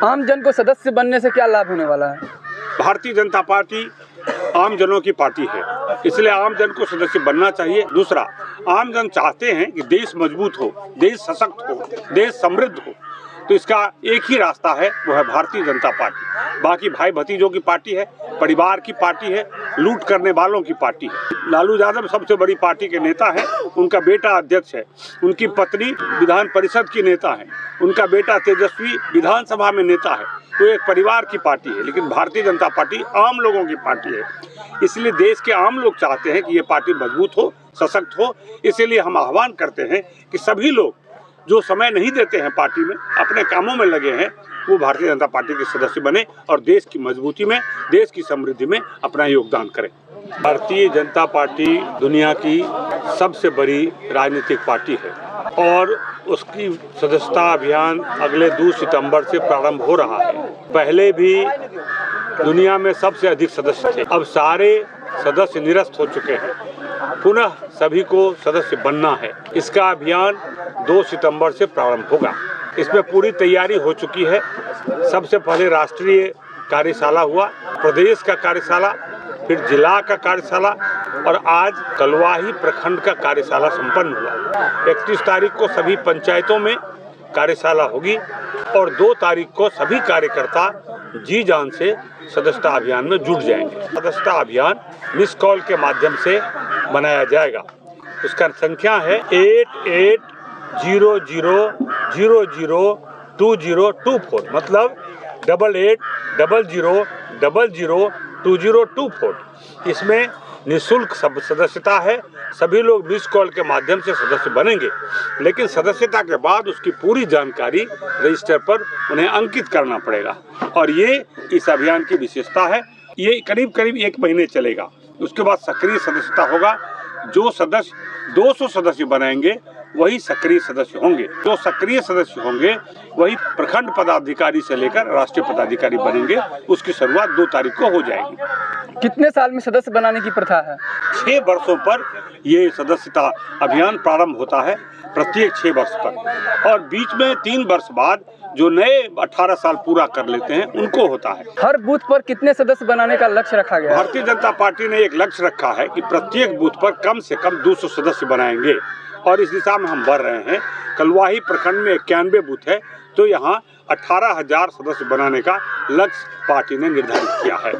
आम जन को सदस्य बनने से क्या लाभ होने वाला है? भारतीय जनता पार्टी आम जनों की पार्टी है, इसलिए आम जन को सदस्य बनना चाहिए। दूसरा, आम जन चाहते हैं कि देश मजबूत हो, देश सशक्त हो, देश समृद्ध हो, तो इसका एक ही रास्ता है, वो है भारतीय जनता पार्टी। बाकी भाई भतीजों की पार्टी है, परिवार की पार्टी है, लूट करने वालों की पार्टी है। लालू यादव सबसे बड़ी पार्टी के नेता हैं, उनका बेटा अध्यक्ष है, उनकी पत्नी विधान परिषद की नेता है, उनका बेटा तेजस्वी विधानसभा में नेता है। तो एक परिवार की पार्टी है, लेकिन भारतीय जनता पार्टी आम लोगों की पार्टी है। इसलिए देश के आम लोग चाहते हैं कि ये पार्टी मजबूत हो, सशक्त हो। इसीलिए हम आह्वान करते हैं कि सभी लोग जो समय नहीं देते हैं पार्टी में, अपने कामों में लगे हैं, वो भारतीय जनता पार्टी के सदस्य बने और देश की मजबूती में, देश की समृद्धि में अपना योगदान करें। भारतीय जनता पार्टी दुनिया की सबसे बड़ी राजनीतिक पार्टी है और उसकी सदस्यता अभियान अगले 2 सितंबर से प्रारंभ हो रहा है। पहले भी दुनिया में सबसे अधिक सदस्य थे, अब सारे सदस्य निरस्त हो चुके हैं। पुनः सभी को सदस्य बनना है। इसका अभियान 2 सितंबर से प्रारंभ होगा। इसमें पूरी तैयारी हो चुकी है। सबसे पहले राष्ट्रीय कार्यशाला हुआ, प्रदेश का कार्यशाला, फिर जिला का कार्यशाला और आज कलवाही प्रखंड का कार्यशाला संपन्न हुआ। 31 तारीख को सभी पंचायतों में कार्यशाला होगी और 2 तारीख को सभी कार्यकर्ता जी जान से सदस्यता अभियान में जुट जाएंगे। सदस्यता अभियान मिस कॉल के माध्यम से बनाया जाएगा। उसका संख्या है 8800002024, मतलब 8800002024। इसमें निःशुल्क सदस्यता है। सभी लोग मिस कॉल के माध्यम से सदस्य बनेंगे, लेकिन सदस्यता के बाद उसकी पूरी जानकारी रजिस्टर पर उन्हें अंकित करना पड़ेगा और ये इस अभियान की विशेषता है। ये करीब 1 महीने चलेगा। उसके बाद सक्रिय सदस्यता होगा। जो सदस्य 200 सदस्य बनाएंगे वही सक्रिय सदस्य होंगे। जो सक्रिय सदस्य होंगे वही प्रखंड पदाधिकारी से लेकर राष्ट्रीय पदाधिकारी बनेंगे। उसकी शुरुआत 2 तारीख को हो जाएगी। कितने साल में सदस्य बनाने की प्रथा है? 6 वर्षों पर ये सदस्यता अभियान प्रारंभ होता है, प्रत्येक 6 वर्ष पर, और बीच में 3 वर्ष बाद जो नए 18 साल पूरा कर लेते हैं उनको होता है। हर बूथ पर कितने सदस्य बनाने का लक्ष्य रखा गया है? भारतीय जनता पार्टी ने एक लक्ष्य रखा है कि प्रत्येक बूथ पर कम से कम 200 सदस्य बनाएंगे और इस दिशा में हम बढ़ रहे हैं। कलवाही प्रखंड में 91 बूथ है, तो यहाँ 18,000 सदस्य बनाने का लक्ष्य पार्टी ने निर्धारित किया है।